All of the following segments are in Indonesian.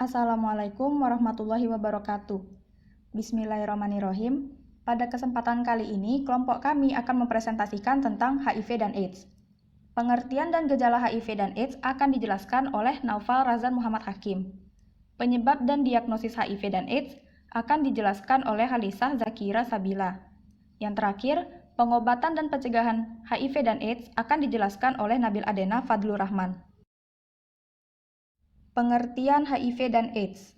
Assalamualaikum warahmatullahi wabarakatuh. Bismillahirrahmanirrahim. Pada kesempatan kali ini, kelompok kami akan mempresentasikan tentang HIV dan AIDS. Pengertian dan gejala HIV dan AIDS akan dijelaskan oleh Naufal Razan Muhammad Hakim. Penyebab dan diagnosis HIV dan AIDS akan dijelaskan oleh Halisah Zakira Sabila. Yang terakhir, pengobatan dan pencegahan HIV dan AIDS akan dijelaskan oleh Nabil Adena Fadlur Rahman. Pengertian HIV dan AIDS.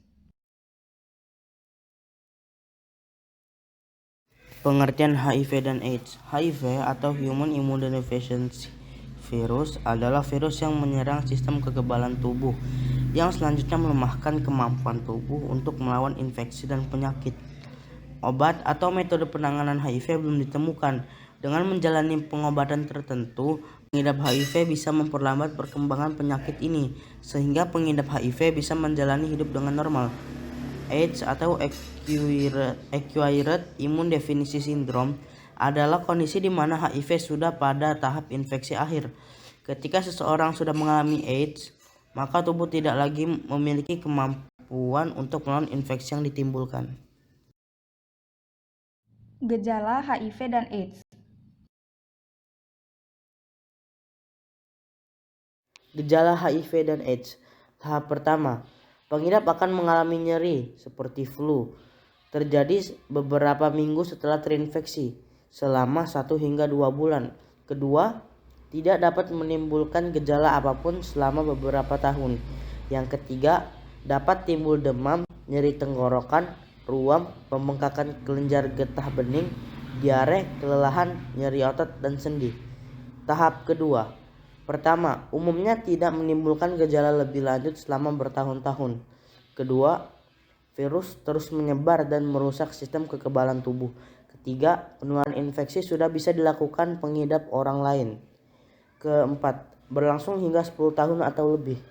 Pengertian HIV dan AIDS. HIV atau Human Immunodeficiency Virus adalah virus yang menyerang sistem kekebalan tubuh yang selanjutnya melemahkan kemampuan tubuh untuk melawan infeksi dan penyakit. Obat atau metode penanganan HIV belum ditemukan. Dengan menjalani pengobatan tertentu, pengidap HIV bisa memperlambat perkembangan penyakit ini, sehingga pengidap HIV bisa menjalani hidup dengan normal. AIDS atau Acquired Immune Deficiency Syndrome adalah kondisi di mana HIV sudah pada tahap infeksi akhir. Ketika seseorang sudah mengalami AIDS, maka tubuh tidak lagi memiliki kemampuan untuk melawan infeksi yang ditimbulkan. Gejala HIV dan AIDS. Gejala HIV dan AIDS. Tahap pertama, pengidap akan mengalami nyeri seperti flu. Terjadi beberapa minggu setelah terinfeksi, selama 1 hingga 2 bulan. Kedua, tidak dapat menimbulkan gejala apapun selama beberapa tahun. Yang ketiga, dapat timbul demam, nyeri tenggorokan, ruam, pembengkakan kelenjar getah bening, diare, kelelahan, nyeri otot, dan sendi. Tahap kedua. Pertama, umumnya tidak menimbulkan gejala lebih lanjut selama bertahun-tahun. Kedua, virus terus menyebar dan merusak sistem kekebalan tubuh. Ketiga, penularan infeksi sudah bisa dilakukan pengidap orang lain. Keempat, berlangsung hingga 10 tahun atau lebih.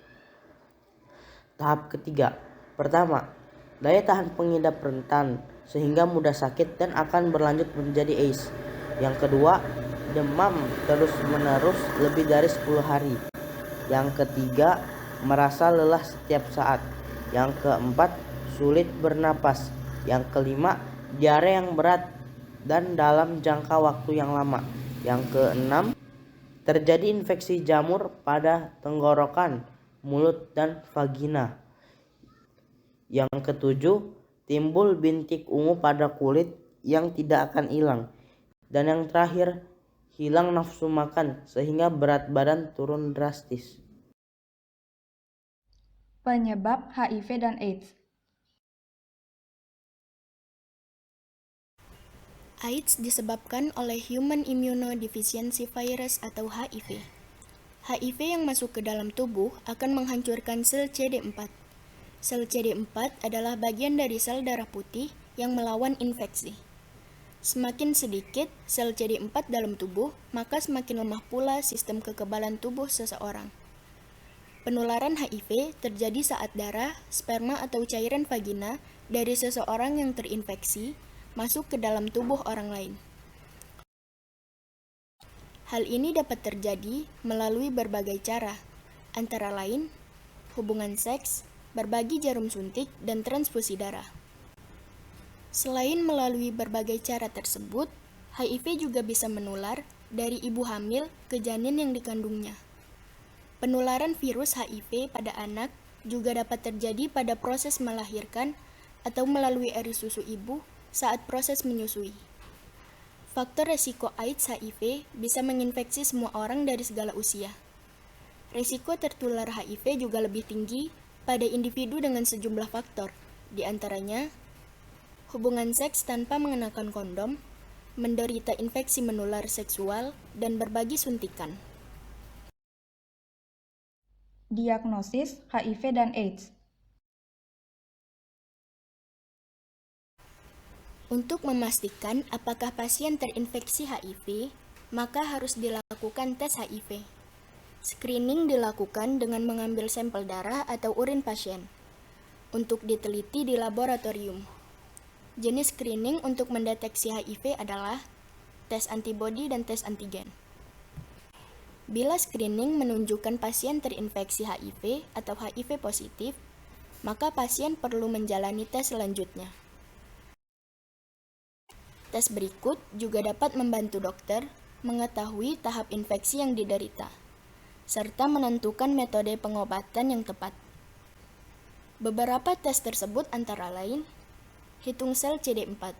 Tahap ketiga. Pertama, daya tahan pengidap rentan sehingga mudah sakit dan akan berlanjut menjadi AIDS. Yang kedua, demam terus-menerus lebih dari 10 hari. Yang ketiga, merasa lelah setiap saat. Yang keempat, sulit bernapas. Yang kelima, diare yang berat dan dalam jangka waktu yang lama. Yang keenam, terjadi infeksi jamur pada tenggorokan, mulut, dan vagina. Yang ketujuh, timbul bintik ungu pada kulit yang tidak akan hilang. Dan yang terakhir, hilang nafsu makan sehingga berat badan turun drastis. Penyebab HIV dan AIDS. AIDS disebabkan oleh Human Immunodeficiency Virus atau HIV. HIV yang masuk ke dalam tubuh akan menghancurkan sel CD4. Sel CD4 adalah bagian dari sel darah putih yang melawan infeksi. Semakin sedikit sel CD4 dalam tubuh, maka semakin lemah pula sistem kekebalan tubuh seseorang. Penularan HIV terjadi saat darah, sperma atau cairan vagina dari seseorang yang terinfeksi masuk ke dalam tubuh orang lain. Hal ini dapat terjadi melalui berbagai cara, antara lain hubungan seks, berbagi jarum suntik, dan transfusi darah. Selain melalui berbagai cara tersebut, HIV juga bisa menular dari ibu hamil ke janin yang dikandungnya. Penularan virus HIV pada anak juga dapat terjadi pada proses melahirkan atau melalui eri susu ibu saat proses menyusui. Faktor resiko AIDS HIV bisa menginfeksi semua orang dari segala usia. Risiko tertular HIV juga lebih tinggi pada individu dengan sejumlah faktor, di antaranya hubungan seks tanpa mengenakan kondom, menderita infeksi menular seksual, dan berbagi suntikan. Diagnosis HIV dan AIDS. Untuk memastikan apakah pasien terinfeksi HIV, maka harus dilakukan tes HIV. Screening dilakukan dengan mengambil sampel darah atau urin pasien untuk diteliti di laboratorium. Jenis screening untuk mendeteksi HIV adalah tes antibodi dan tes antigen. Bila screening menunjukkan pasien terinfeksi HIV atau HIV positif, maka pasien perlu menjalani tes selanjutnya. Tes berikut juga dapat membantu dokter mengetahui tahap infeksi yang diderita, serta menentukan metode pengobatan yang tepat. Beberapa tes tersebut antara lain, hitung sel CD4.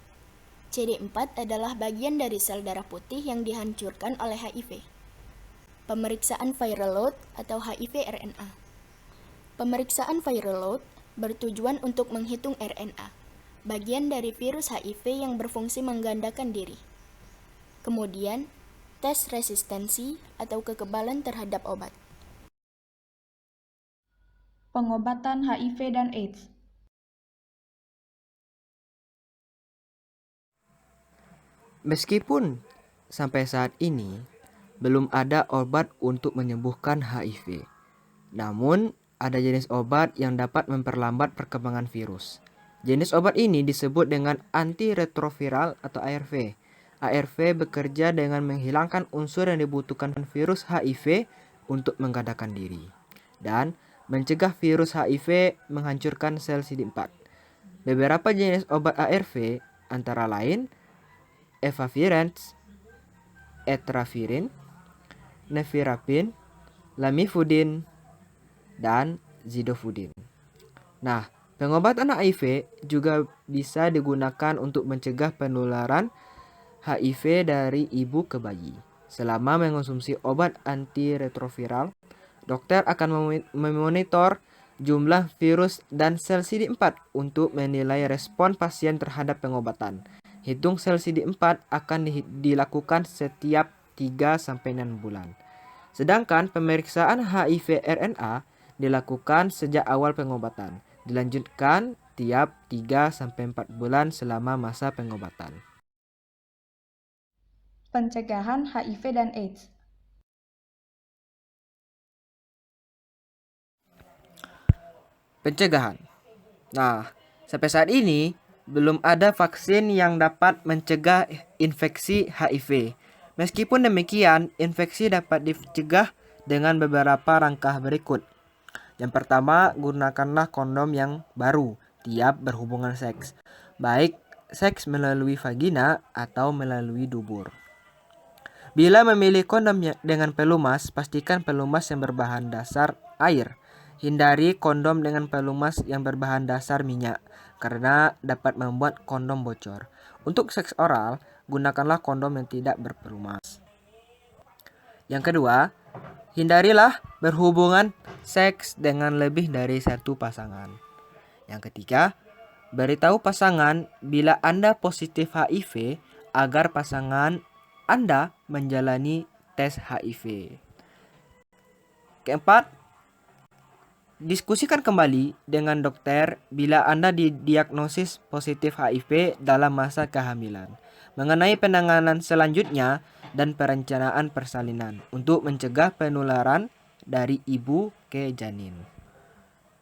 CD4 adalah bagian dari sel darah putih yang dihancurkan oleh HIV. Pemeriksaan viral load atau HIV RNA. Pemeriksaan viral load bertujuan untuk menghitung RNA, bagian dari virus HIV yang berfungsi menggandakan diri. Kemudian, tes resistensi atau kekebalan terhadap obat. Pengobatan HIV dan AIDS. Meskipun sampai saat ini belum ada obat untuk menyembuhkan HIV, namun ada jenis obat yang dapat memperlambat perkembangan virus. Jenis obat ini disebut dengan antiretroviral atau ARV. ARV bekerja dengan menghilangkan unsur yang dibutuhkan virus HIV untuk menggandakan diri dan mencegah virus HIV menghancurkan sel CD4. Beberapa jenis obat ARV antara lain efavirenz, etravirin, nevirapin, lamivudin, dan zidofudin. Nah, pengobatan HIV juga bisa digunakan untuk mencegah penularan HIV dari ibu ke bayi. Selama mengonsumsi obat antiretroviral, dokter akan memonitor jumlah virus dan sel CD4 untuk menilai respon pasien terhadap pengobatan. Hitung sel CD4 akan dilakukan setiap 3-6 bulan. Sedangkan pemeriksaan HIV RNA dilakukan sejak awal pengobatan, dilanjutkan tiap 3-4 bulan selama masa pengobatan. Pencegahan HIV dan AIDS. Pencegahan. Nah, sampai saat ini belum ada vaksin yang dapat mencegah infeksi HIV. Meskipun demikian, infeksi dapat dicegah dengan beberapa langkah berikut. Yang pertama, gunakanlah kondom yang baru tiap berhubungan seks, baik seks melalui vagina atau melalui dubur. Bila memilih kondom dengan pelumas, pastikan pelumas yang berbahan dasar air. Hindari kondom dengan pelumas yang berbahan dasar minyak, karena dapat membuat kondom bocor. Untuk seks oral, gunakanlah kondom yang tidak berpelumas. Yang kedua, hindarilah berhubungan seks dengan lebih dari satu pasangan. Yang ketiga, beritahu pasangan bila Anda positif HIV agar pasangan Anda menjalani tes HIV. Keempat, diskusikan kembali dengan dokter bila Anda didiagnosis positif HIV dalam masa kehamilan, mengenai penanganan selanjutnya dan perencanaan persalinan untuk mencegah penularan dari ibu ke janin.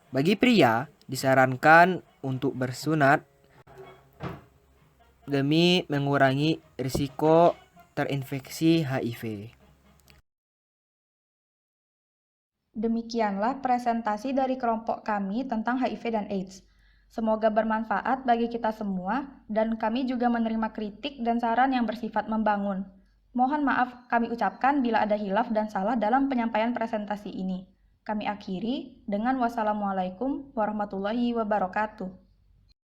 Bagi pria, disarankan untuk bersunat demi mengurangi risiko terinfeksi HIV. Demikianlah presentasi dari kelompok kami tentang HIV dan AIDS. Semoga bermanfaat bagi kita semua dan kami juga menerima kritik dan saran yang bersifat membangun. Mohon maaf kami ucapkan bila ada hilaf dan salah dalam penyampaian presentasi ini. Kami akhiri dengan wassalamualaikum warahmatullahi wabarakatuh.